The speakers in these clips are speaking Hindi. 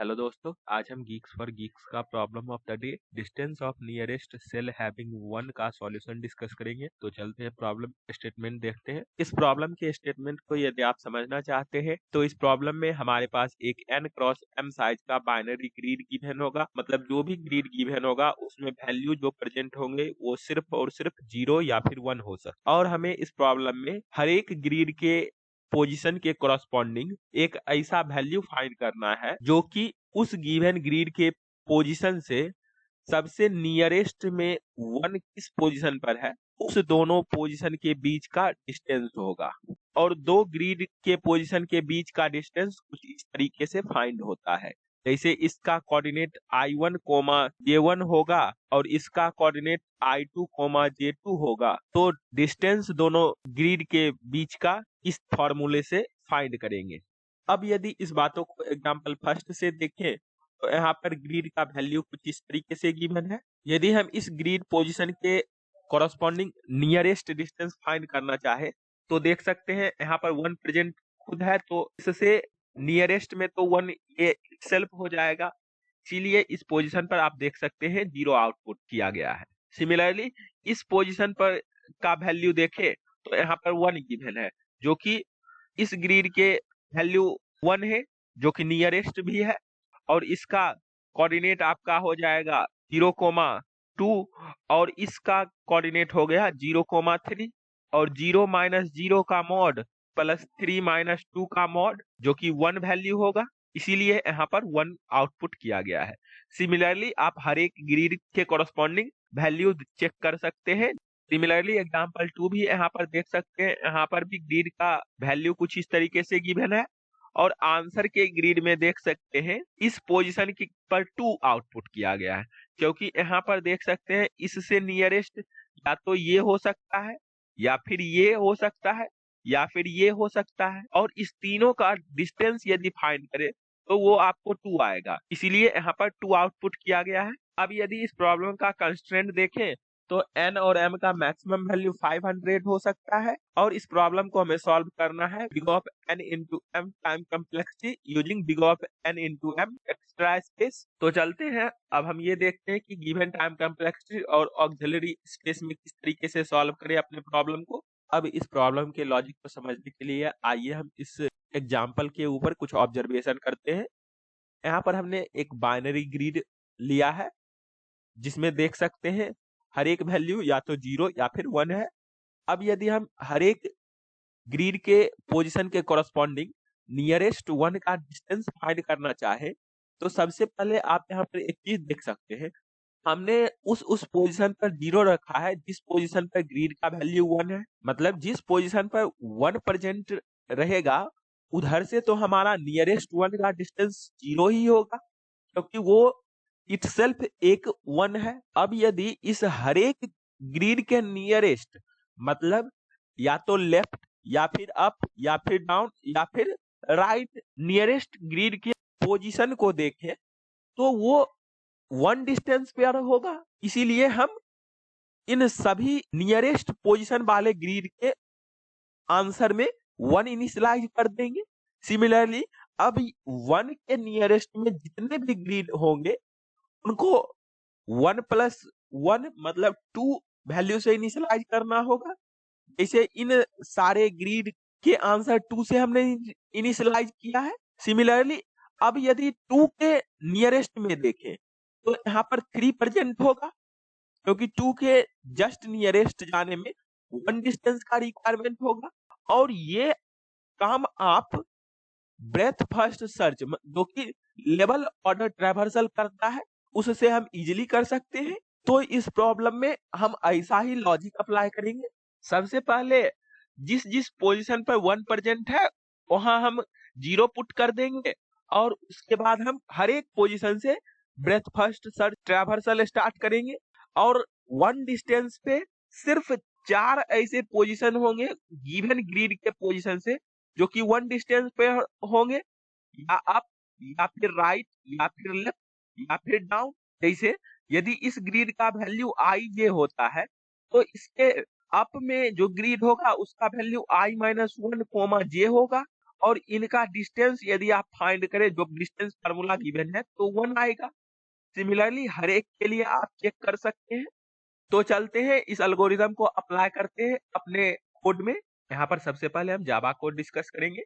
हेलो दोस्तों, आज हम गीक्स फॉर गीक्स का problem of the day distance of nearest cell having one का सॉल्यूशन डिस्कस करेंगे। तो चलते हैं प्रॉब्लम स्टेटमेंट देखते हैं। इस प्रॉब्लम के स्टेटमेंट को यदि आप समझना चाहते हैं तो इस प्रॉब्लम में हमारे पास एक n क्रॉस m साइज का बाइनरी ग्रिड गिवन होगा। मतलब जो भी ग्रिड गिवन होगा उसमें वैल्यू जो प्रेजेंट होंगे वो सिर्फ और सिर्फ 0 या फिर 1 हो सकता। और हमें इस प्रॉब्लम में हर एक ग्रिड के पोजीशन के कोरस्पॉन्डिंग एक ऐसा वैल्यू फाइंड करना है जो कि उस गिवन ग्रिड के पोजीशन से सबसे नियरेस्ट में 1 किस पोजीशन पर है उस दोनों पोजीशन के बीच का डिस्टेंस होगा। और दो ग्रिड के पोजीशन के बीच का डिस्टेंस कुछ इस तरीके से फाइंड होता है। जैसे इसका कोऑर्डिनेट I1, J1 होगा और इसका कोऑर्डिनेट I2, J2 होगा। तो डिस्टेंस दोनों ग्रिड के बीच का इस फॉर्मूले से फाइंड करेंगे। अब यदि इस बातों को एग्जांपल फर्स्ट से देखें तो यहाँ पर ग्रिड का वैल्यू कुछ इस तरीके से गिवन है। यदि हम इस ग्रिड पोजीशन के कोरस्पॉन्डिंग नियरेस्ट डिस्टेंस फाइंड करना चाहे तो देख सकते हैं यहाँ पर 1 प्रेजेंट खुद है, तो इससे नियरेस्ट में तो 1 ये सेल्फ हो जाएगा। इसीलिए इस पोजीशन पर आप देख सकते हैं 0 आउटपुट किया गया है। सिमिलरली इस पोजीशन पर का वैल्यू देखें तो यहाँ पर 1 गिवन है जो कि इस ग्रिड के वैल्यू 1 है जो कि नियरेस्ट भी है। और इसका कोऑर्डिनेट आपका हो जाएगा 0,2 और इसका कोऑर्डिनेट हो गया 0,3 और 0 माइनस 0 का मॉड प्लस 3 माइनस 2 का मॉड जो कि 1 वैल्यू होगा। इसीलिए यहाँ पर 1 आउटपुट किया गया है। सिमिलरली आप हर एक ग्रिड के कोरस्पॉन्डिंग वैल्यू चेक कर सकते हैं। सिमिलरली एग्जांपल 2 भी यहाँ पर देख सकते हैं। यहाँ पर भी ग्रिड का वैल्यू कुछ इस तरीके से गिवन है और आंसर के ग्रिड में देख सकते हैं इस पोजीशन की पर 2 आउटपुट किया गया है, क्योंकि यहाँ पर देख सकते हैं इससे नियरेस्ट या तो ये हो सकता है या फिर ये हो सकता है या फिर ये हो सकता है। और इस तीनों का डिस्टेंस यदि फाइंड करें तो वो आपको 2 आएगा। इसीलिए यहाँ पर 2 आउटपुट किया गया है। अब यदि इस प्रॉब्लम का कंस्ट्रेंट देखें तो n और m का मैक्सिमम वैल्यू 500 हो सकता है और इस प्रॉब्लम को हमें सॉल्व करना है big of n into m time complexity using big of n into m extra space. तो चलते हैं, अब हम ये देखते हैं कि गिवन टाइम कम्प्लेक्सिटी और ऑक्सिलरी स्पेस में किस तरीके से सॉल्व करें अपने प्रॉब्लम को। अब इस प्रॉब्लम के लॉजिक को समझने के लिए आइए हम इस एग्जाम्पल के ऊपर कुछ ऑब्जर्वेशन करते हैं। यहाँ पर हमने एक बाइनरी ग्रिड लिया है जिसमें देख सकते हैं हर एक वैल्यू या तो 0 या फिर 1 है। अब यदि हम हर एक ग्रिड के पोजीशन के कोरस्पॉन्डिंग नियरेस्ट 1 का डिस्टेंस फाइंड करना चाहे तो सबसे पहले आप यहाँ पर एक चीज देख सकते हैं, हमने उस पोजीशन पर 0 रखा है जिस पोजीशन पर ग्रिड का वैल्यू 1 है। मतलब जिस पोजीशन पर 1 प्रेजेंट रहेगा उधर से तो हमारा नियरेस्ट 1 का डिस्टेंस 0 ही होगा क्योंकि वो इटसेल्फ एक 1 है। अब यदि इस हर एक ग्रिड के नियरेस्ट मतलब या तो लेफ्ट या फिर अप या फिर डाउन या फिर राइट नियरेस्ट ग्रिड के पोजीशन को देखें तो वो 1 डिस्टेंस पेयर होगा। इसीलिए हम इन सभी नियरेस्ट पोजीशन वाले ग्रिड के आंसर में 1 इनिशियलाइज कर देंगे। सिमिलरली अब 1 के नियरेस्ट में जितने भी ग्रिड होंगे उनको 1 प्लस 1 मतलब 2 वैल्यू से इनिशियलाइज करना होगा। जैसे इन सारे ग्रिड के आंसर 2 से हमने इनिशियलाइज किया है। सिमिलरली अब यदि 2 के नियरेस्ट में देखें तो यहाँ पर 3 प्रेजेंट होगा क्योंकि 2 के जस्ट नियरेस्ट जाने में 1 डिस्टेंस का रिक्वायरमेंट होगा। और ये काम आप ब्रेथ फर्स्ट सर्च जो कि लेवल ऑर्डर ट्रैवर्सल करता है उससे हम इजीली कर सकते हैं। तो इस प्रॉब्लम में हम ऐसा ही लॉजिक अप्लाई करेंगे। सबसे पहले जिस जिस पोजीशन पर 1 प्रेजेंट है वहां हम 0 पुट कर देंगे और उसके बाद हम हर एक पोजीशन से breath first search traversal start करेंगे और 1 डिस्टेंस पे सिर्फ 4 ऐसे पोजीशन होंगे गिवन ग्रिड के पोजीशन से जो कि 1 डिस्टेंस पे होंगे, या अप या फिर राइट या फिर लेफ्ट या फिर डाउन। जैसे यदि इस ग्रिड का वैल्यू आई जे होता है तो इसके अप में जो ग्रिड होगा उसका वैल्यू i-1 कोमा जे होगा और इनका डिस्टेंस यदि आप फाइंड करें, जो डिस्टेंस फार्मूला गिवन है, तो 1 आएगा। सिमिलरली हर एक के लिए आप चेक कर सकते हैं। तो चलते हैं इस एल्गोरिथम को अप्लाई करते हैं अपने कोड में। यहाँ पर सबसे पहले हम जावा कोड डिस्कस करेंगे।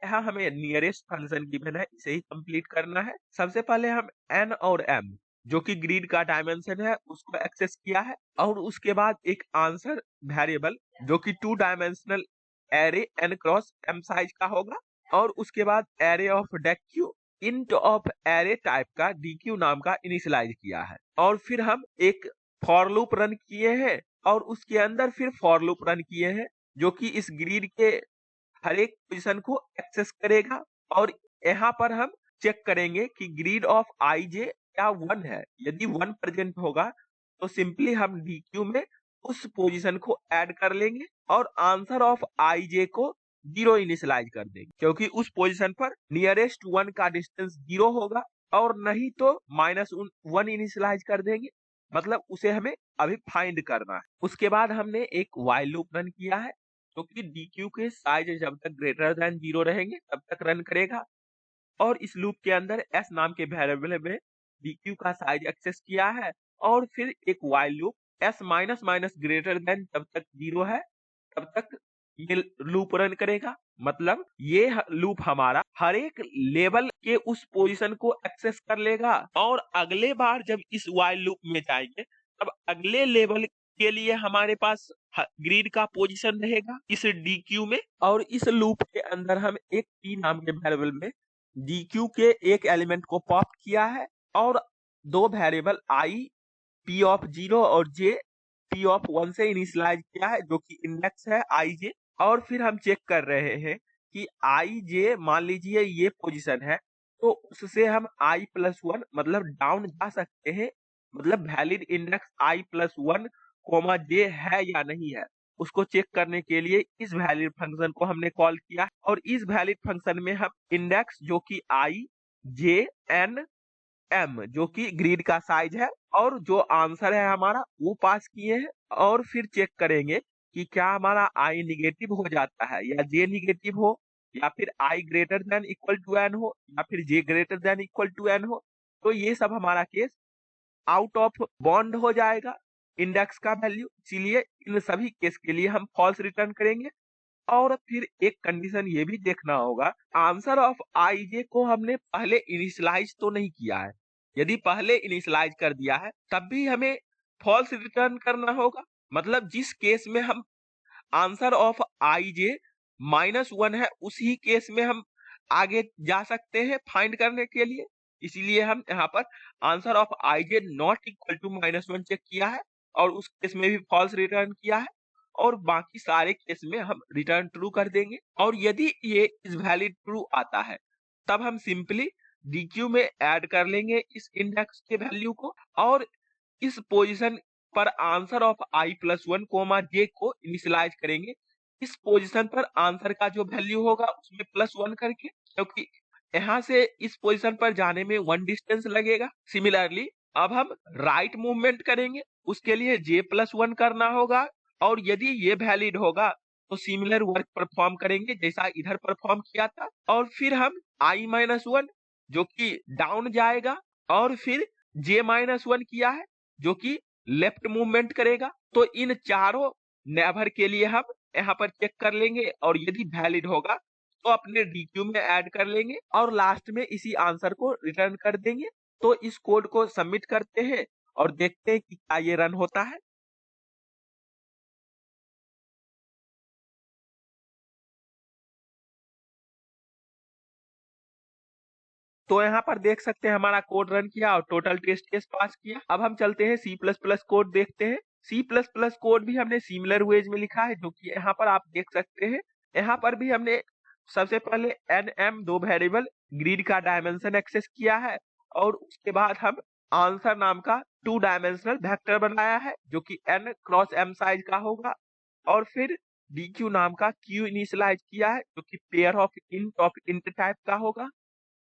यहाँ हमें नियरेस्ट फंक्शन गिवन है, इसे ही कंप्लीट करना है। सबसे पहले हम n और m जो कि ग्रिड का डायमेंशन है उसको एक्सेस किया है, और उसके बाद एक आंसर वेरिएबल जो कि 2 dimensional array n cross m size का होगा, और उसके बाद array of deque int of array type का dq नाम का इनिशियलाइज किया है। और फिर हम एक फॉर लूप रन किए हैं, और उसके अंदर फिर फॉर लूप रन किए हैं जो कि इस ग्रिड के हर एक पोजीशन को एक्सेस करेगा। और यहाँ पर हम चेक करेंगे कि ग्रिड ऑफ आई जे क्या 1 है। यदि 1 प्रेजेंट होगा तो सिंपली हम डीक्यू में उस पोजीशन को ऐड कर लेंगे और आंसर ऑफ आई जे को 0 इनिशियलाइज कर देंगे, क्योंकि उस पोजीशन पर नियरेस्ट 1 का डिस्टेंस 0 होगा, और नहीं तो -1 इनिशियलाइज कर देंगे, मतलब उसे हमें अभी फाइंड करना है। उसके बाद हमने एक व्हाइल लूप रन किया है जो कि डीक्यू के साइज जब तक ग्रेटर देन 0 रहेंगे तब तक रन करेगा, और इस लूप के अंदर s नाम के वेरिएबल में dq का साइज एक्सेस किया है, और फिर एक while loop s minus minus greater than जब तक 0 है तब तक ये लूप रन करेगा। मतलब ये लूप हमारा हर एक लेवल के उस पोजीशन को एक्सेस कर लेगा, और अगले बार जब इस while लूप में जाएंगे तब अगले लेवल के लिए हमारे पास ग्रिड का पोजीशन रहेगा इस dq में। और इस लूप के अंदर हम एक p नाम के वेरिएबल में dq के एक एलिमेंट को पॉप किया है, और 2 वेरिएबल i p ऑफ 0 और j p ऑफ 1 से इनिशियलाइज किया है जो कि इंडेक्स है ij। और फिर हम चेक कर रहे हैं कि ij मान लीजिए ये पोजीशन है, तो उससे हम i+1 मतलब डाउन जा सकते हैं, मतलब वैलिड इंडेक्स i+1 j है या नहीं है उसको चेक करने के लिए इस वैलिड फंक्शन को हमने कॉल किया। और इस वैलिड फंक्शन में हम इंडेक्स जो कि i j n m जो कि ग्रिड का साइज है और जो आंसर है हमारा वो पास किए हैं, और फिर चेक करेंगे कि क्या हमारा i निगेटिव हो जाता है या j निगेटिव हो, या फिर i greater than equal to n हो, या फिर j greater than equal to n हो। तो ये सब हमारा केस आउट ऑफ बॉन्ड हो जाएगा इंडेक्स का वैल्यू, इसीलिए इन सभी केस के लिए हम फॉल्स रिटर्न करेंगे। और फिर एक कंडीशन ये भी देखना होगा, आंसर ऑफ आई जे को हमने पहले इनिशियलाइज तो नहीं किया है। यदि पहले इनिशियलाइज कर दिया है तब भी हमें फॉल्स रिटर्न करना होगा। मतलब जिस केस में हम आंसर ऑफ आई जे -1 है उसी केस में हम आगे जा सकते हैं फाइंड करने के लिए। इसीलिए हम यहाँ पर answer of I J not equal to -1 check किया है, और उस केस में भी फॉल्स रिटर्न किया है, और बाकी सारे केस में हम रिटर्न ट्रू कर देंगे। और यदि ये इज वैलिड ट्रू आता है तब हम सिंपली डीक्यू में ऐड कर लेंगे इस इंडेक्स के वैल्यू को, और इस पोजीशन पर आंसर ऑफ i+1 j को इनिशियलाइज करेंगे। इस पोजीशन पर आंसर का जो वैल्यू होगा उसमें +1 करके, क्योंकि यहाँ से इस पोजीशन पर जाने में 1 डिस्टेंस लगेगा। सिमिलरली अब हम राइट मूवमेंट करेंगे, उसके लिए j+1 करना होगा, और यदि ये वैलिड होगा तो सिमिलर वर्क परफॉर्म करेंगे जैसा इधर परफॉर्म किया था। और फिर हम i-1 जो कि डाउन जाएगा, और फिर j-1 किया है जो कि लेफ्ट मूवमेंट करेगा। तो इन चारों नेबर के लिए हम यहाँ पर चेक कर लेंगे, और यदि वैलिड होगा तो अपने डीक्यू में ऐड कर लेंगे, और लास्ट में इसी आंसर को रिटर्न कर देंगे। तो इस कोड को सबमिट करते हैं और देखते हैं कि क्या ये रन होता है। तो यहाँ पर देख सकते हैं हमारा कोड रन किया और टोटल टेस्ट केस पास किया। अब हम चलते हैं C++ कोड देखते हैं। C++ कोड भी हमने सिमिलर वेज में लिखा है, जो कि यहाँ पर आप देख सकते हैं। यहाँ पर भी हमने सबसे पहले nm 2 वेरिएबल ग्रिड का डायमेंशन एक्सेस किया है, और उसके बाद हम आंसर नाम का 2 डायमेंशनल वेक्टर बनाया है जो कि n क्रॉस m साइज का होगा, और फिर dq नाम का q इनिशियलाइज किया है जो कि पेयर ऑफ इंट टाइप का होगा,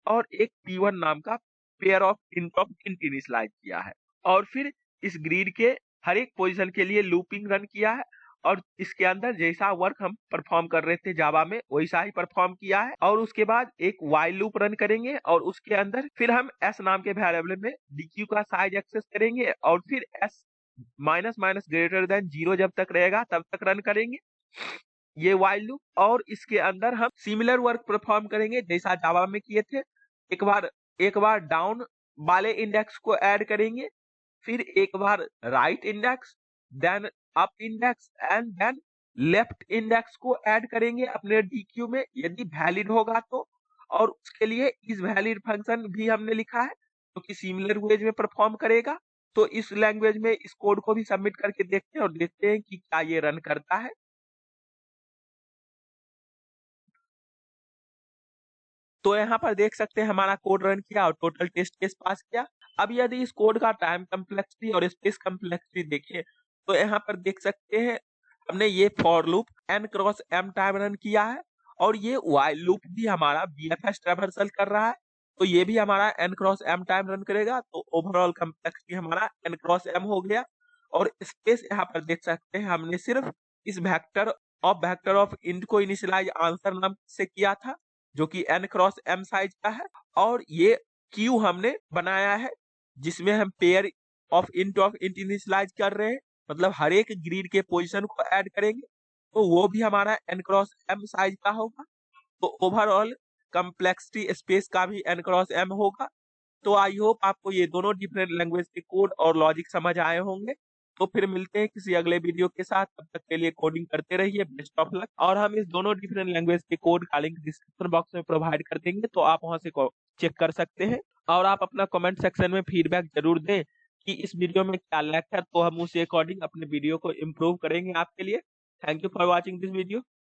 और एक P1 नाम का पेयर ऑफ इंट इनिशियलाइज किया है। और फिर इस ग्रिड के हर एक पोजीशन के लिए लूपिंग रन किया है, और इसके अंदर जैसा वर्क हम परफॉर्म कर रहे थे जावा में वैसा ही परफॉर्म किया है। और उसके बाद एक व्हाइल लूप रन करेंगे और उसके अंदर फिर हम s नाम के वेरिएबल में dq का साइज एक्सेस करेंगे और फिर s minus minus greater than 0 जब तक रहेगा तब तक रन करेंगे ये व्हाइल लूप। और इसके अंदर हम सिमिलर वर्क परफॉर्म करेंगे जैसा जावा में किए थे। एक बार डाउन वाले इंडेक्स को ऐड करेंगे, फिर एक बार right index, then up index and then left index को ऐड करेंगे अपने डीक्यू में यदि वैलिड होगा तो। और उसके लिए इस वैलिड फंक्शन भी हमने लिखा है जो कि सिमिलर वेज में परफॉर्म करेगा। तो इस लैंग्वेज में इस कोड को भी सबमिट करके देखते हैं और देखते हैं कि क्या ये रन करता है। तो यहाँ पर देख सकते हैं हमारा कोड रन किया और टोटल टेस्ट केस पास किया। अब यदि इस कोड का टाइम कम्प्लेक्सिटी और स्पेस कम्प्लेक्सिटी देखें तो यहाँ पर देख सकते हैं हमने ये for loop n cross m time run किया है और ये while लूप भी हमारा BFS ट्रैवर्सल कर रहा है तो ये भी हमारा n cross m time run करेगा। तो ओवरऑल कम्प्लेक्सिटी हमारा n क्रॉस m हो गया। और स्पेस यहाँ पर देख सकते हैं हमने सिर्फ इस वेक्टर ऑफ इंट को इनिशियलाइज आंसर नाम से किया था जो कि n क्रॉस m साइज का है। और ये क्यू हमने बनाया है जिसमें हम पेयर ऑफ इंट इनिशियलाइज कर रहे हैं, मतलब हर एक ग्रिड के पोजीशन को ऐड करेंगे तो वो भी हमारा n क्रॉस m साइज का होगा। तो ओवरऑल कम्प्लेक्सिटी स्पेस का भी n क्रॉस m होगा। तो आई होप आपको ये दोनों डिफरेंट लैंग्वेज के कोड और लॉजिक समझ आए होंगे। तो फिर मिलते हैं किसी अगले वीडियो के साथ, तब तक के लिए कोडिंग करते रहिए, बेस्ट ऑफ लक। और हम इस दोनों डिफरेंट लैंग्वेज के कोड का लिंक डिस्क्रिप्शन बॉक्स में प्रोवाइड कर देंगे तो आप वहां से चेक कर सकते हैं। और आप अपना कमेंट सेक्शन में फीडबैक जरूर दें कि इस वीडियो में क्या लैग है तो हम उसी अकॉर्डिंग अपने वीडियो को इम्प्रूव करेंगे आपके लिए। Thank you for watching this video.